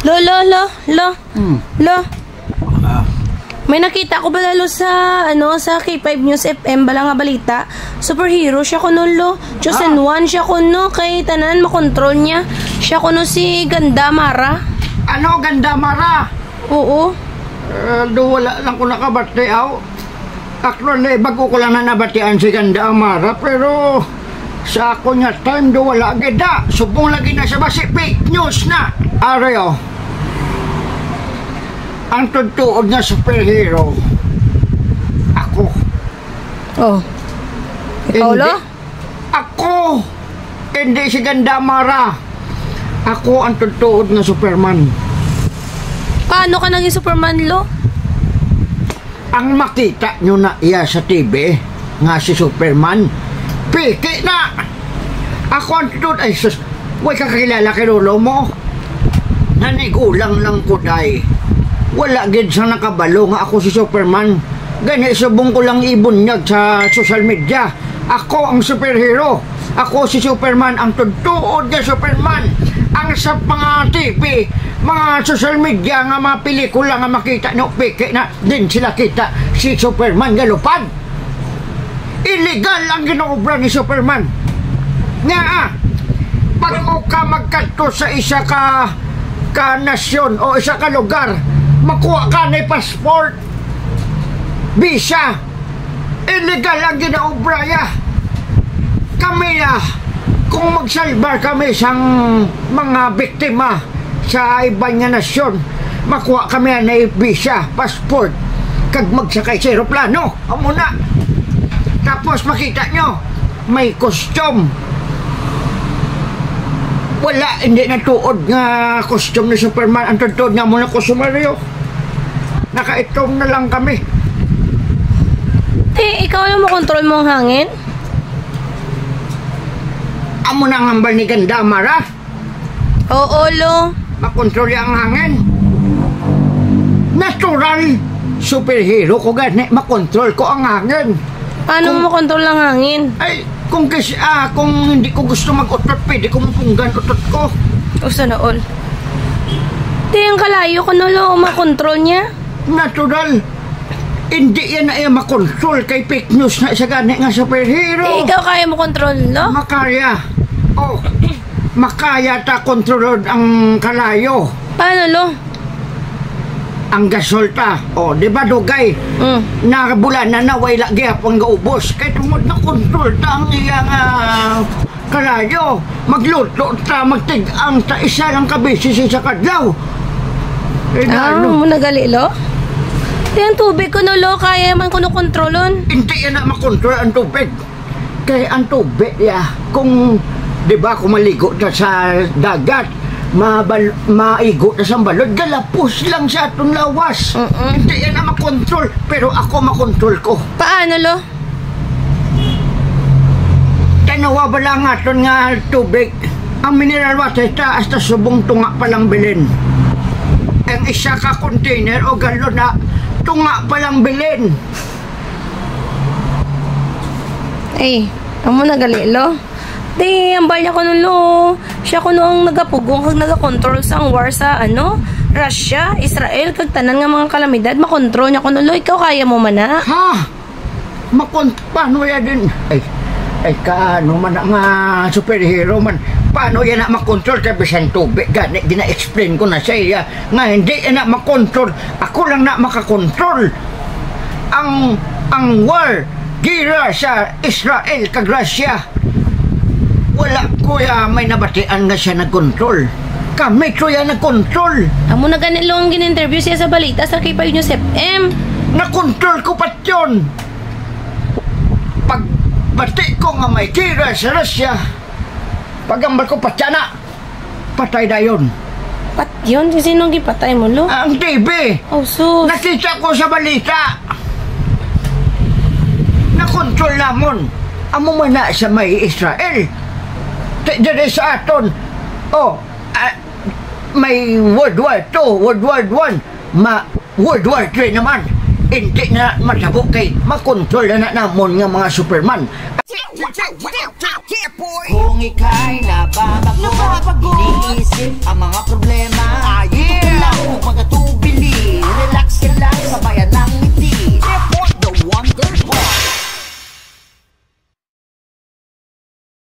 Lo. May nakita ko ba lalo sa sa K5 News FM bala nga balita. Superhero siya kuno lo. Chosen one siya kuno kay tanan makontrol niya. Siya kuno si Gandamara. Ano Gandamara? Oo. Wala lang ko nakabati aw. Actually, bago ko lang na nabatian si Gandamara pero sa ako nga time wala gida. Subong lagi na sa basi fake news na. Areo. Ang tutuod na superhero, ako. Oh. Ikaw, lo? Ako! Hindi si Gandamara. Ako ang tutuod na Superman. Paano ka naging Superman, lo? Ang makita nyo na iya sa TV, nga si Superman, piki na! Ako ang tutuod, ay sus, huwag kakilala kay lolo mo. Nanigulang lang ko day. Wala gid sa nakabalo nga ako si Superman. Gani subong ko lang ibunyag sa social media. Ako ang superhero. Ako si Superman, ang tutuod na Superman. Ang sa mga TV, mga social media nga mga pelikula nga makita no peke na din sila kita si Superman galupad. Illegal ang ginaobra ni Superman. Nga pag o ka magkanto sa isa ka nasyon o isa ka lugar, makuha ka na passport, visa, illegal ang ginaobra ya. Kami kung magsalbar kami sang mga biktima sa ibang nga nasyon, makuha kami na visa, passport, kag magsakay sa aeroplano, amo na. Tapos makita nyo, may costume. Wala, hindi na tuod nga costume ni Superman. Ang tuod nga muna kostumaryo. Nakaitom na lang kami. Ikaw yung makontrol mo ang hangin? Amo na ang hambal ni Gandamara? Oo, lo. Makontrol ang hangin? Natural superhero ko gani. Makontrol ko ang hangin. Paano mo makontrol ang hangin? Ay, kung hindi ko gusto mag-utot, pwede ko mapunggan utot ko. Usa na all. Ang kalayo ko na lo makontrol niya? Natural. Hindi yan na makontrol kay fake news na isa gani nga superhero. Ikaw kaya mo kontrol, no? Makaya. Oh, makaya ta kontrolod ang kalayo. Paano, lo? Ang gasolta. Oh, di ba dugay? Na bulan na naway lagi apang gaubos. Kaya tungod na kontrol ta ang iyang kalayo. Magluto ta, magtig-ang ta isa lang kabisi sa kadlaw. Mo nagali, lo? Ang tubig ko no, lo, kaya man ko kontrolon. Hindi yan na makontrol ang tubig. Kaya ang tubig, kung, di ba, kung maligo na sa dagat, maigo na sa balod, galapos lang sa atong lawas. Hindi yan na makontrol, pero ako makontrol ko. Paano, lo? Tanawa ba lang aton nga tubig? Ang mineral water taas na subong tunga palang bilin. Ang isa ka container o galon na tunga palang bilin. Ay, amo nagali, lo? Di, ang niya ko nun, lo. Siya ko noong nagapugong kag nagakontrol sa war sa, Russia, Israel, kag tanan nga mga kalamidad, makontrol niya ko nun, lo. Ikaw kaya mo man na? Ha? Paano yan din? Ay, kaano man nga superhero man. Paano yan na makontrol kay bisan tubig? Gani, gina-explain ko na sa iya. Nga, hindi yan na makontrol. Ako lang na makakontrol. Ang war, gira sa Israel kag Russia. Wala kuya may nabatian nga siya nagkontrol. Kami kuya nagkontrol. Amo na ganilong gin-interview siya sa balita sa K5 News FM. Nakontrol ko pat yun. Pagbati ko nga may gira sa Russia, pagambal ko patya na, patay na yun. Pat yun? Sinong gipatay mo, lo? Ang TV. Oh, sus. Nakita ko sa balita. Nakontrol namon. Amo man na sa may Israel. Dere sa aton. Oh, may World War II, World War I, World War III naman. Hindi na matabo kay makontrol na namon nga mga Superman. Kung ika'y nababago, iniisip ang mga problema.